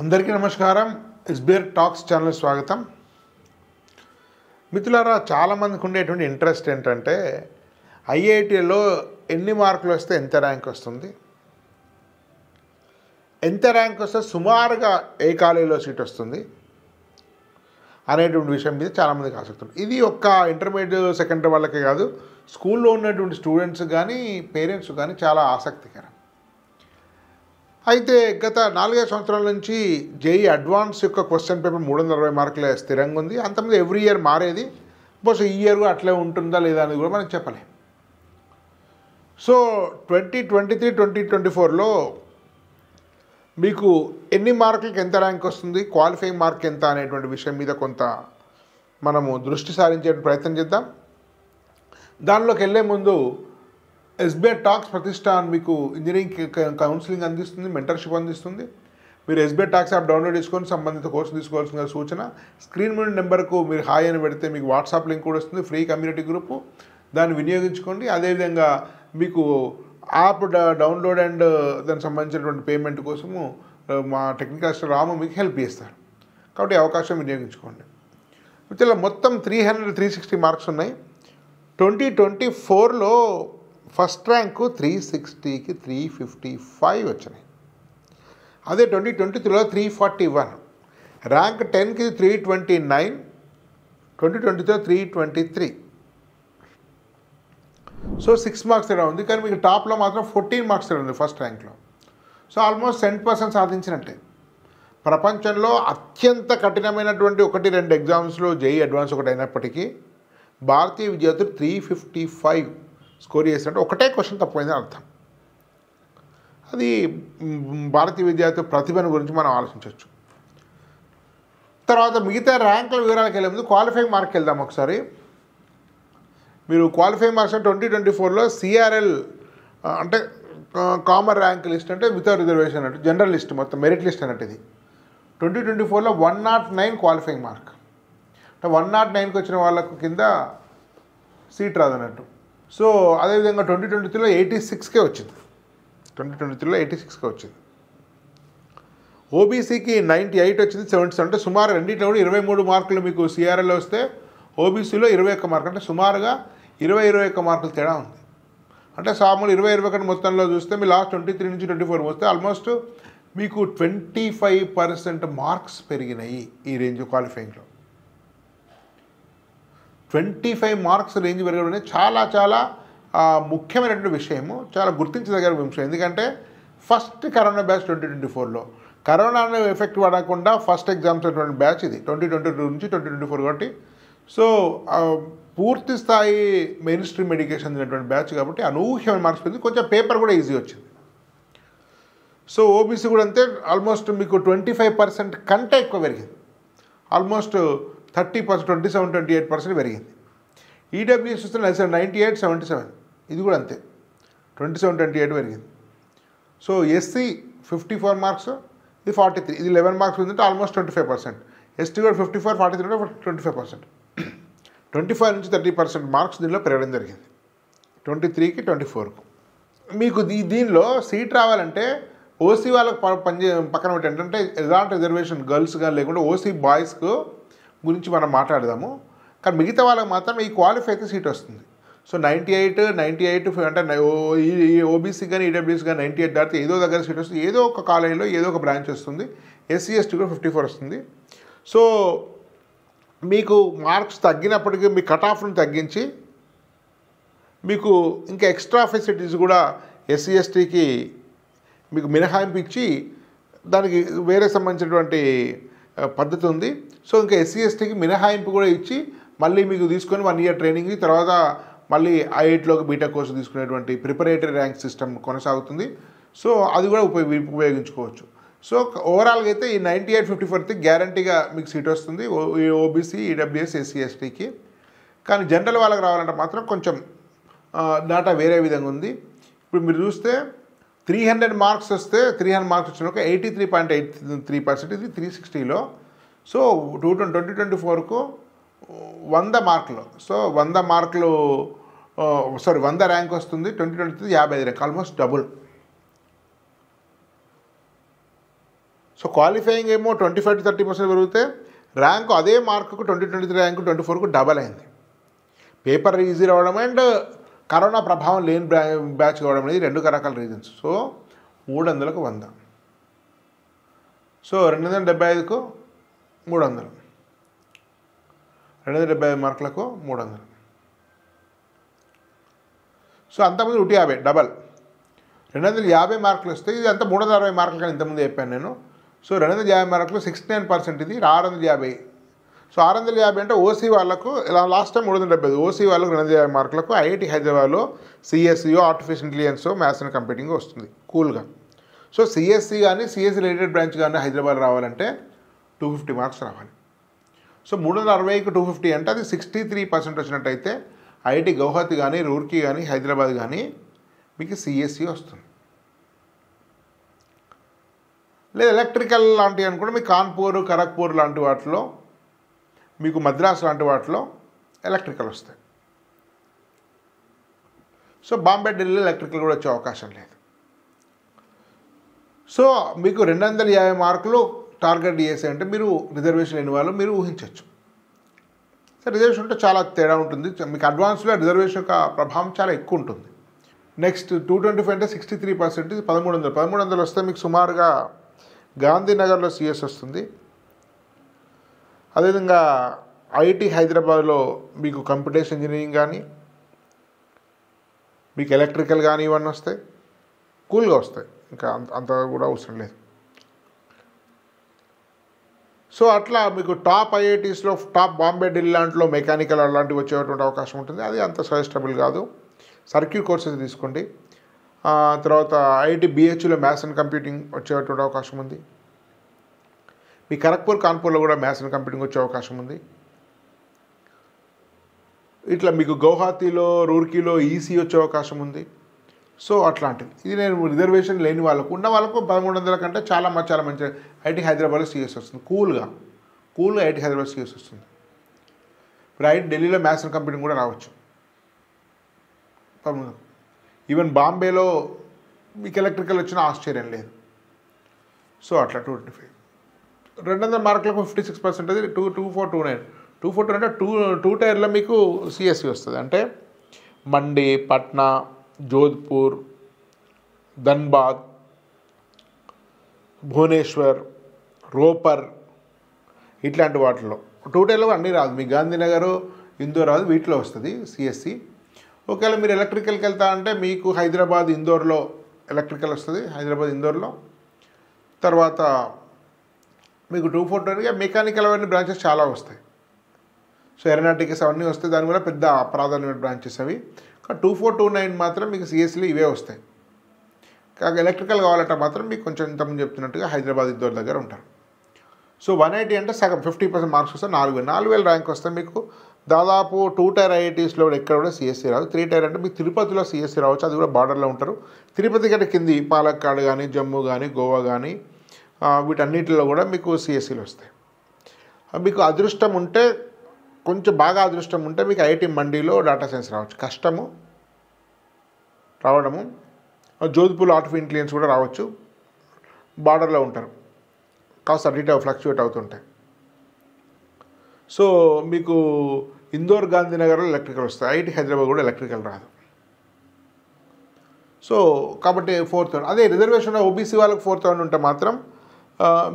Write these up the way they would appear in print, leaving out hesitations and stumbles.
అందరికీ నమస్కారం. SBR talks channel స్వాగతం. మిత్రులారా, చాలామందికి ఉండేటువంటి ఇంట్రెస్ట్ ఏంటంటే ఐఐటీలో ఎన్ని మార్కులు వస్తే ఎంత ర్యాంక్ వస్తుంది, ఎంత ర్యాంక్ వస్తే సుమారుగా ఏ కాలేజీలో సీట్ వస్తుంది అనేటువంటి విషయం మీద చాలామందికి ఆసక్తి ఉంది. ఇది ఒక్క ఇంటర్మీడియట్ సెకండరీ వాళ్ళకే కాదు, స్కూల్లో ఉన్నటువంటి స్టూడెంట్స్ కానీ పేరెంట్స్ కానీ చాలా ఆసక్తికరం. అయితే గత 4-5 సంవత్సరాల నుంచి జేఈ అడ్వాన్స్ యొక్క క్వశ్చన్ పేపర్ 360 మార్కులే స్థిరంగా ఉంది. అంతకుముందు ఎవ్రీ ఇయర్ మారేది. బహుశా ఈ ఇయర్ అట్లే ఉంటుందా లేదా అనేది కూడా మనం చెప్పలేం. సో 2023-2024లో మీకు ఎన్ని మార్కులకి ఎంత ర్యాంక్ వస్తుంది, క్వాలిఫైయింగ్ మార్క్ ఎంత అనేటువంటి విషయం మీద కొంత మనము దృష్టి సారించే ప్రయత్నం చేద్దాం. దానిలోకి వెళ్ళే ముందు ఎస్బిఆర్ టాక్స్ ప్రతిష్టాన్ మీకు ఇంజనీరింగ్ కౌన్సిలింగ్ అందిస్తుంది, మెంటర్షిప్ అందిస్తుంది. మీరు ఎస్బిఆర్ టాక్స్ యాప్ డౌన్లోడ్ చేసుకొని సంబంధిత కోర్సు తీసుకోవాల్సిన సూచన. స్క్రీన్ మీద నెంబర్కు మీరు హాయ్ అని పెడితే మీకు వాట్సాప్ లింక్ కూడా వస్తుంది, ఫ్రీ కమ్యూనిటీ గ్రూపు. దాన్ని వినియోగించుకోండి. అదేవిధంగా మీకు యాప్ డౌన్లోడ్ అండ్ దానికి సంబంధించినటువంటి పేమెంట్ కోసము మా టెక్నికల్ స్టాఫ్ రాము మీకు హెల్ప్ చేస్తారు. కాబట్టి అవకాశం వినియోగించుకోండి. ఇలా మొత్తం 360 మార్క్స్ ఉన్నాయి. 2024లో ఫస్ట్ ర్యాంకు 360కి 355 వచ్చినాయి. అదే 2023లో 341, ర్యాంక్ 10కి 329, 2023లో 323. సో 6 మార్క్స్ తేడా ఉంది. కానీ మీకు టాప్లో మాత్రం 14 మార్క్స్ తేడా ఉంది ఫస్ట్ ర్యాంక్లో. సో ఆల్మోస్ట్ 10% సాధించినట్టే. ప్రపంచంలో అత్యంత కఠినమైనటువంటి 1-2 ఎగ్జామ్స్లో జేఈ అడ్వాన్స్ ఒకటి అయినప్పటికీ భారతీయ విద్యార్థులు 355 స్కోర్ చేసినట్టు ఒకటే క్వశ్చన్ తప్పైందని అర్థం. అది భారతీయ విద్యార్థి ప్రతిభను గురించి మనం ఆలోచించవచ్చు. తర్వాత మిగతా ర్యాంకుల వివరాలకు వెళ్ళే ముందు క్వాలిఫైయింగ్ మార్క్కి వెళ్దాం ఒకసారి. మీరు క్వాలిఫైయింగ్ మార్క్స్ 2024లో సిఆర్ఎల్ అంటే కామన్ ర్యాంక్ లిస్ట్ అంటే వితౌట్ రిజర్వేషన్ అన్నట్టు, జనరల్ లిస్ట్ మొత్తం మెరిట్ లిస్ట్ అన్నట్టు. ఇది 2024లో 109 క్వాలిఫైయింగ్ మార్క్. అంటే 109కి వచ్చిన వాళ్ళకు కింద సీట్ రాదన్నట్టు. సో అదేవిధంగా 2023లో 86కే వచ్చింది. 2023లో 86కే వచ్చింది. ఓబీసీకి 98 వచ్చింది, 77. అంటే సుమారు రెండింటిలో కూడా 23 మార్కులు మీకు సిఆర్ఎల్ వస్తే ఓబీసీలో 21 మార్కులు. అంటే సుమారుగా 20-21 మార్కులు తేడా ఉంది. అంటే సామాన్లు 20-21 మొత్తంలో చూస్తే మీ లాస్ట్ 23 నుంచి 24 వస్తే ఆల్మోస్ట్ మీకు 25% మార్క్స్ పెరిగినాయి ఈ రేంజ్ క్వాలిఫైయింగ్లో. 25 మార్క్స్ రేంజ్ పెరగడం అనేది చాలా చాలా ముఖ్యమైనటువంటి విషయము, చాలా గుర్తించదగిన విషయం. ఎందుకంటే ఫస్ట్ కరోనా బ్యాచ్ 2024లో కరోనా ఎఫెక్ట్ పడకుండా ఫస్ట్ ఎగ్జామ్స్ అయినటువంటి బ్యాచ్ ఇది 2022 నుంచి 2024 కాబట్టి. సో పూర్తి స్థాయి మెయిన్ స్ట్రీమ్ ఎడ్యుకేషన్ ఉన్నటువంటి బ్యాచ్ కాబట్టి అనూహ్యమైన మార్క్స్ పెరిగింది. కొంచెం పేపర్ కూడా ఈజీ వచ్చింది. సో ఓబీసీ కూడా అంతే, ఆల్మోస్ట్ మీకు 25% కంటే ఎక్కువ పెరిగింది. ఆల్మోస్ట్ 30%, 27-28% పెరిగింది. ఈడబ్ల్యూఎస్ చూస్తే 98-77, ఇది కూడా అంతే 27-28 పెరిగింది. సో ఎస్సీ 54 మార్క్స్, ఇది 43, ఇది 11 మార్క్స్ ఉందంటే ఆల్మోస్ట్ 25%. ఎస్టీ కూడా 54, 43 అంటే 25%. 25 నుంచి 30% మార్క్స్ దీనిలో పెరగడం జరిగింది 23కి 24కు. మీకు దీనిలో సీట్ రావాలంటే ఓసీ వాళ్ళకు పక్కన పెట్టి ఏంటంటే ఎలాంటి రిజర్వేషన్ గర్ల్స్ కానీ లేకుండా ఓసీ బాయ్స్కు గురించి మనం మాట్లాడదాము. కానీ మిగతా వాళ్ళకి మాత్రం ఈ క్వాలిఫై అయితే సీట్ వస్తుంది. సో 98 అంటే ఈ ఓబీసీ కానీ ఈడబ్ల్యూఎస్ కానీ 98 దాటితే ఏదో దగ్గర సీట్ వస్తుంది, ఏదో ఒక కాలేజీలో ఏదో ఒక బ్రాంచ్ వస్తుంది. ఎస్సీ ఎస్టీ కూడా 54 వస్తుంది. సో మీకు మార్క్స్ తగ్గినప్పటికీ మీ కట్ ఆఫ్ను తగ్గించి మీకు ఇంకా ఎక్స్ట్రా ఫెసిలిటీస్ కూడా ఎస్సీ ఎస్టీకి మీకు మినహాయింపు ఇచ్చి దానికి వేరే సంబంధించినటువంటి పద్ధతి ఉంది. సో ఇంకా ఎస్సీ ఎస్టీకి మినహాయింపు కూడా ఇచ్చి మళ్ళీ మీకు తీసుకొని 1 ఇయర్ ట్రైనింగ్ తర్వాత మళ్ళీ ఐఐటీలోకి బీటెక్ కోర్సు తీసుకునేటువంటి ప్రిపరేటరీ ర్యాంక్ సిస్టమ్ కొనసాగుతుంది. సో అది కూడా ఉపయోగించుకోవచ్చు. సో ఓవరాల్గా అయితే ఈ 98-54 గ్యారంటీగా మీకు సీట్ వస్తుంది ఓబీసీ, ఈడబ్ల్యూఎస్, ఎస్సీ ఎస్టీకి. కానీ జనరల్ వాళ్ళకి రావాలంటే మాత్రం కొంచెం డాటా వేరే విధంగా ఉంది. ఇప్పుడు మీరు చూస్తే 300 మార్క్స్ వస్తే 300 మార్క్స్ వచ్చిన ఒక 83.83%, ఇది 360లో. సో 2024కు 100 మార్కులు, సో 100 మార్కులు 100 ర్యాంక్ వస్తుంది. 2023 55 rank, almost double. So qualifying ఏమో 25 to 30% పెరిగితే ర్యాంకు అదే మార్కుకు 2023 ర్యాంకు 24కు డబల్ అయింది. పేపర్ ఈజీ రావడం అండ్ కరోనా ప్రభావం లేని బ్యాచ్ కావడం అనేది రెండు రకాల రీజన్స్. సో 300కు 100, సో 275కు 300, 275 మార్కులకు 300. సో అంతకుముందు 150 డబల్ 250 మార్కులు వస్తే ఇది అంతా 360 మార్కులు కానీ ఇంతకుముందు చెప్పాను నేను. సో 250 మార్కులు 69%, ఇది 650. సో 650 అంటే ఓసీ వాళ్ళకు లాస్ట్ టైం 375, ఓసీ వాళ్ళకు 250 మార్కులకు ఐఐటి హైదరాబాద్లో సిఎస్సియో artificial intelligence maths and computing వస్తుంది కూల్గా. సో సిఎస్సి కానీ సిఎస్సి రిలేటెడ్ బ్రాంచ్ కానీ హైదరాబాద్ రావాలంటే 250 మార్క్స్ రావాలి. సో 360కు 250 అంటే అది 63% వచ్చినట్టయితే ఐఐటి గౌహతి కానీ రూర్కీ కానీ హైదరాబాద్ కానీ మీకు సిఎస్సి వస్తుంది. లేదా ఎలక్ట్రికల్ లాంటివి అనుకుంటే మీకు కాన్పూర్ ఖరగ్పూర్ లాంటి వాటిలో, మీకు మద్రాస్ లాంటి వాటిలో ఎలక్ట్రికల్ వస్తాయి. సో బాంబే ఢిల్లీలో ఎలక్ట్రికల్ కూడా వచ్చే అవకాశం లేదు. సో మీకు 250 మార్కులు టార్గెట్ చేసాయంటే మీరు రిజర్వేషన్ లేని వాళ్ళు మీరు ఊహించవచ్చు. సో రిజర్వేషన్ ఉంటే చాలా తేడా ఉంటుంది. మీకు అడ్వాన్స్లో రిజర్వేషన్ యొక్క ప్రభావం చాలా ఎక్కువ ఉంటుంది. నెక్స్ట్ 225 అంటే 63%, 1300 వస్తే మీకు సుమారుగా గాంధీనగర్లో సిఎస్ వస్తుంది. అదేవిధంగా ఐఐటి హైదరాబాద్లో మీకు కంప్యూటేషన్ ఇంజనీరింగ్ కానీ మీకు ఎలక్ట్రికల్ కానీ ఇవన్నీ వస్తాయి, కూల్గా వస్తాయి, ఇంకా అంత కూడా అవసరం లేదు. సో అట్లా మీకు టాప్ ఐఐటీస్లో టాప్ బాంబే ఢిల్లీ లాంటిలో మెకానికల్ అలాంటివి వచ్చేటువంటి అవకాశం ఉంటుంది. అది అంత సజెస్టబుల్ కాదు. సర్క్యూట్ కోర్సెస్ తీసుకోండి. తర్వాత ఐఐటి బిహెచ్లో మ్యాథ్స్ అండ్ కంప్యూటింగ్ వచ్చేటువంటి అవకాశం ఉంది. మీ ఖరగ్పూర్ కాన్పూర్లో కూడా మ్యాథ్స్ అండ్ కంప్యూటింగ్ వచ్చే అవకాశం ఉంది. ఇట్లా మీకు గౌహతిలో రూర్కీలో ఈసీ వచ్చే అవకాశం ఉంది. సో అట్లాంటిది. ఇది నేను రిజర్వేషన్ లేని వాళ్ళకు, ఉన్న వాళ్ళకు 1300 కంటే చాలా మంచి ఐఐటి హైదరాబాద్లో సిఎస్ వస్తుంది. కూల్గా ఐఐటి హైదరాబాద్ సిఎస్ వస్తుంది. ఇప్పుడు ఐఐటి ఢిల్లీలో మ్యాథ్స్ అండ్ కంప్యూటింగ్ కూడా రావచ్చు. ఈవెన్ బాంబేలో మీకు ఎలక్ట్రికల్ వచ్చిన ఆశ్చర్యం లేదు. సో అట్లా 225, 200 మార్కులకు 56%, అది 2429 అంటే టూ టైర్లో మీకు సిఎస్సి వస్తుంది. అంటే మండి, పట్నా, జోధ్పూర్, ధన్బాద్, భువనేశ్వర్, రోపర్ ఇట్లాంటి వాటిలో 2 టైర్లో అన్నీ రాదు. మీ గాంధీనగర్, ఇందోర్ రాదు, వీటిలో వస్తుంది సిఎస్సి. ఒకవేళ మీరు ఎలక్ట్రికల్కి వెళ్తా అంటే మీకు హైదరాబాద్ ఇందోర్లో ఎలక్ట్రికల్ వస్తుంది, హైదరాబాద్ ఇందోర్లో. తర్వాత మీకు 242 మెకానికల్ అవన్నీ బ్రాంచెస్ చాలా వస్తాయి. సో ఏరోనాటిక్స్ అవన్నీ వస్తాయి, దానివల్ల పెద్ద ప్రాధాన్యమైన బ్రాంచెస్ అవి. 2429 మాత్రం మీకు సిఎస్సిలో ఇవే వస్తాయి. కాక ఎలక్ట్రికల్ కావాలంటే మాత్రం మీకు కొంచెం ఇంతకుముందు చెప్తున్నట్టుగా హైదరాబాద్ ఇందోర్ దగ్గర ఉంటారు. సో 180 అంటే సగం 50% మార్క్స్ వస్తే 4000 ర్యాంక్ వస్తే మీకు దాదాపు 2 టైర్ ఐఐటీస్లో ఎక్కడ కూడా సిఎస్సి రాదు. 3 టైర్ అంటే మీకు తిరుపతిలో సిఎస్సి రావచ్చు, అది కూడా బార్డర్లో ఉంటారు. తిరుపతి కంటే కింది పాలక్కాడ్ కానీ, జమ్మూ కానీ, గోవా కానీ వీటన్నిటిలో కూడా మీకు సిఎస్సిలు వస్తాయి. మీకు అదృష్టం ఉంటే, కొంచెం బాగా అదృష్టం ఉంటే మీకు ఐఐటి మండీలో డేటా సైన్స్ రావచ్చు, కష్టము రావడము. జోధ్పూర్ ఆర్టిఫిషియల్ ఇంటెలిజెన్స్ కూడా రావచ్చు, బార్డర్లో ఉంటారు, కాస్త అటు ఫ్లక్చువేట్ అవుతుంటాయి. సో మీకు ఇందోర్, గాంధీనగర్లో ఎలక్ట్రికల్ వస్తాయి, ఐఐటి హైదరాబాద్ కూడా ఎలక్ట్రికల్ రాదు. సో కాబట్టి 4000. అదే రిజర్వేషన్ ఓబీసీ వాళ్ళకి 4000 ఉంటే మాత్రం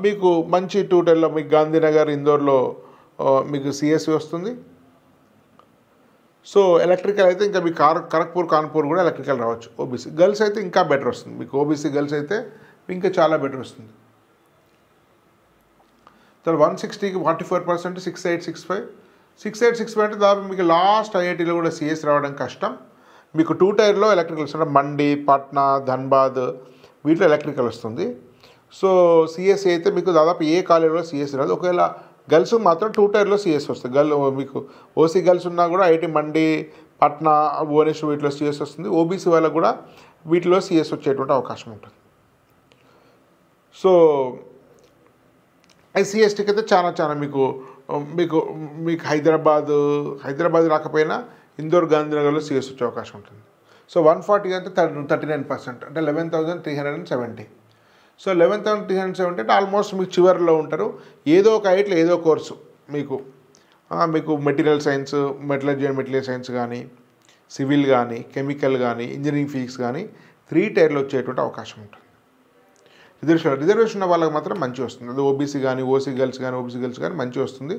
మీకు మంచి 2 టైర్లో మీకు గాంధీనగర్, ఇందోర్లో మీకు సిఎస్సి వస్తుంది. సో ఎలక్ట్రికల్ అయితే ఇంకా మీకు ఖరగ్పూర్, కాన్పూర్ కూడా ఎలక్ట్రికల్ రావచ్చు. ఓబీసీ గర్ల్స్ అయితే ఇంకా బెటర్ వస్తుంది. మీకు ఓబీసీ గర్ల్స్ అయితే ఇంకా చాలా బెటర్ వస్తుంది. తర్వాత 160కి 44%, 6865 అంటే దాదాపు మీకు లాస్ట్ ఐఐటీలో కూడా సిఎస్ రావడం కష్టం. మీకు 2 టైర్లో ఎలక్ట్రికల్ వస్తుంది, మండి, పాట్నా, ధన్బాద్ వీటిలో ఎలక్ట్రికల్ వస్తుంది. సో సిఎస్సి అయితే మీకు దాదాపు ఏ కాలేజీలో సిఎస్సి రాదు. ఒకవేళ గర్ల్స్ మాత్రం 2 టైర్లో సిఎస్ వస్తుంది. మీకు ఓసీ గర్ల్స్ ఉన్నా కూడా ఐఐటి మండి, పట్నా, భువనేశ్వర్ వీటిలో సిఎస్ వస్తుంది. ఓబీసీ వాళ్ళకు కూడా వీటిలో సిఎస్ వచ్చేటువంటి అవకాశం ఉంటుంది. సో ఎస్సీఎస్టీకి అయితే చాలా మీకు హైదరాబాద్ రాకపోయినా ఇందోర్, గాంధీనగర్లో సిఎస్ వచ్చే అవకాశం ఉంటుంది. సో 140 అంటే 39%, అంటే 11,370. సో 11,370 అంటే ఆల్మోస్ట్ మీకు చివరిలో ఉంటారు. ఏదో ఒక ఐట్లో ఏదో కోర్సు మీకు మెటీరియల్ సైన్స్, మెటీరియల్ సైన్స్ కానీ, సివిల్ కానీ, కెమికల్ కానీ, ఇంజనీరింగ్ ఫిజిక్స్ కానీ 3 టైర్లో వచ్చేటువంటి అవకాశం ఉంటుంది. రిజర్వేషన్ ఉన్న వాళ్ళకి మాత్రం మంచి వస్తుంది. అది ఓబీసీ కానీ, ఓసీ గర్ల్స్ కానీ మంచి వస్తుంది.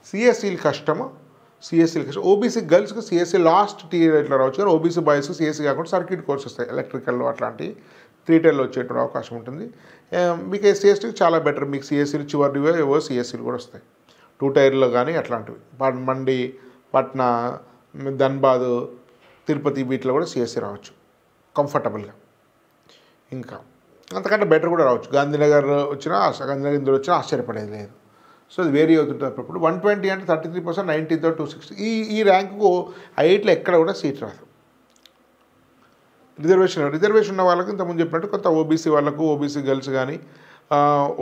సిఎస్సీలు కష్టము. ఓబీసీ గర్ల్స్కి సిఎస్సీ లాస్ట్ టియర్ ఇట్లా రావచ్చు, కానీ ఓబీసీ బాయ్స్కి సిఎస్సీ కాకుండా సర్క్యూట్ కోర్స్ వస్తాయి, ఎలక్ట్రికల్ అట్లాంటి 3 టైర్లో వచ్చేటువంటి అవకాశం ఉంటుంది. మీకు ఎస్సీఎస్టీకి చాలా బెటర్. మీకు సిఎస్సీలు చివరివో ఏవో సిఎస్సీలు కూడా వస్తాయి 2 టైర్లో కానీ అట్లాంటివి. మండి, పట్నా, ధన్బాద్, తిరుపతి వీటిలో కూడా సిఎస్సీ రావచ్చు కంఫర్టబుల్గా. ఇంకా అంతకంటే బెటర్ కూడా రావచ్చు. గాంధీనగర్ ఇందులో వచ్చినా ఆశ్చర్యపడేది లేదు. సో అది వేరీ అవుతుంటుంది అప్పుడు. 120 అంటే 33%, 90తో 260. ఈ ర్యాంకు ఐట్లో ఎక్కడ కూడా సీట్ రాదు. రిజర్వేషన్ ఉన్న వాళ్ళకి ఇంతకుముందు చెప్పినట్టు కొంత ఓబీసీ వాళ్ళకు, ఓబీసీ గర్ల్స్ కానీ,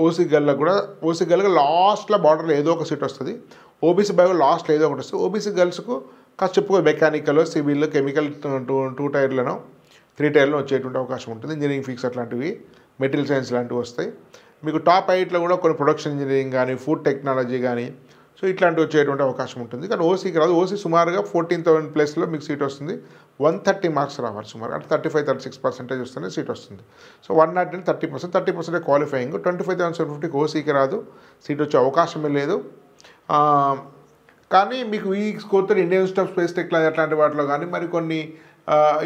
ఓసీ గర్ల్కి లాస్ట్లో బార్డర్లో ఏదో ఒక సీట్ వస్తుంది. ఓబీసీ బాయ్ లాస్ట్లో ఏదో ఒకటి వస్తుంది. ఓబీసీ గర్ల్స్కు కాస్త చెప్పుకో మెకానికల్, సివిల్, కెమికల్ 2 టైర్లను 3 టైర్లను వచ్చేటువంటి అవకాశం ఉంటుంది. ఇంజనీరింగ్ ఫిజిక్స్ అట్లాంటివి, మెటీరియల్ సైన్స్ లాంటివి వస్తాయి. మీకు టాప్ 8లో కూడా కొన్ని ప్రొడక్షన్ ఇంజనీరింగ్ కానీ, ఫుడ్ టెక్నాలజీ కానీ, సో ఇట్లాంటివి వచ్చేటువంటి అవకాశం ఉంటుంది. కానీ ఓసీకి రాదు. ఓసీ సుమారుగా 14,000 ప్లస్లో మీకు సీట్ వస్తుంది. 130 మార్క్స్ రావాలి సుమారు, అంటే 35-36% వస్తేనే సీట్ వస్తుంది. So 100 30% qualifying. 25,750 ఓసీకి రాదు, సీట్ వచ్చే అవకాశమే లేదు. కానీ మీకు ఈ స్కోర్తో Indian institute of space technology అట్లాంటి వాటిలో కానీ, మరి కొన్ని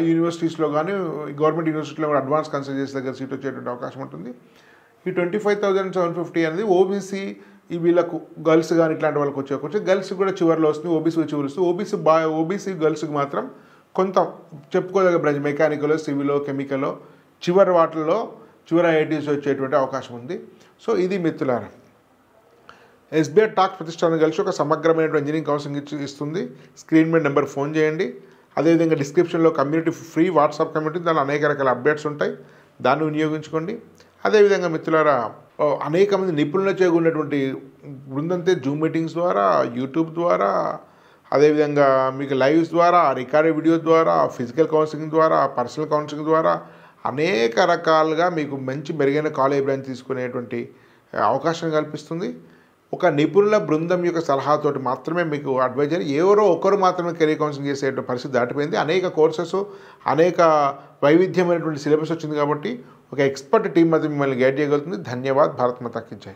యూనివర్సిటీస్లో కానీ, గవర్నమెంట్ యూనివర్సిటీలో కూడా అడ్వాన్స్ కన్సల్టెన్సీ దగ్గర సీట్ వచ్చేటువంటి అవకాశం ఉంటుంది. ఈ 25,750 అనేది ఓబీసీ వీళ్ళకు గర్ల్స్ కానీ ఇట్లాంటి వాళ్ళకి వచ్చే గర్ల్స్ కూడా చివరిలో వస్తుంది, ఓబీసీ చివరి వస్తుంది. ఓబీసీ గర్ల్స్కి మాత్రం కొంత చెప్పుకోదగ్గ బ్రాంచ్ మెకానికల్, సివిల్, కెమికల్ చివరి ఐఐటీస్ వచ్చేటువంటి అవకాశం ఉంది. సో ఇది మిత్రులారా, ఎస్బీఐ టాక్స్ ప్రతిష్టానం కలిసి ఒక సమగ్రమైన ఇంజనీరింగ్ కౌన్సిలింగ్ ఇస్తుంది. స్క్రీన్ మీద నెంబర్ ఫోన్ చేయండి. అదేవిధంగా డిస్క్రిప్షన్లో కమ్యూనిటీ ఫ్రీ వాట్సాప్ కమ్యూనిటీ, దానిలో అనేక రకాల అప్డేట్స్ ఉంటాయి, దాన్ని వినియోగించుకోండి. అదేవిధంగా మిత్రులారా, అనేక మంది నిపుణులచే ఉన్నటువంటి బృందంతే జూమ్ మీటింగ్స్ ద్వారా, యూట్యూబ్ ద్వారా, అదేవిధంగా మీకు లైవ్స్ ద్వారా, రికార్డెడ్ వీడియో ద్వారా, ఫిజికల్ కౌన్సిలింగ్ ద్వారా, పర్సనల్ కౌన్సిలింగ్ ద్వారా అనేక రకాలుగా మీకు మంచి మెరుగైన కాలేజ్ బ్రాంచ్ తీసుకునేటువంటి అవకాశం కల్పిస్తుంది. ఒక నిపుణుల బృందం యొక్క సలహాతోటి మాత్రమే మీకు అడ్వైజర్, ఎవరో ఒకరు మాత్రమే కెరీర్ కౌన్సిలింగ్ చేసే పరిస్థితి దాటిపోయింది. అనేక కోర్సెస్, అనేక వైవిధ్యమైనటువంటి సిలబస్ వచ్చింది కాబట్టి ఒక ఎక్స్పర్ట్ టీం మాత్రం మిమ్మల్ని గైడ్ చేయగలుగుతుంది. ధన్యవాద్. భారత్ మాతా కీ జై.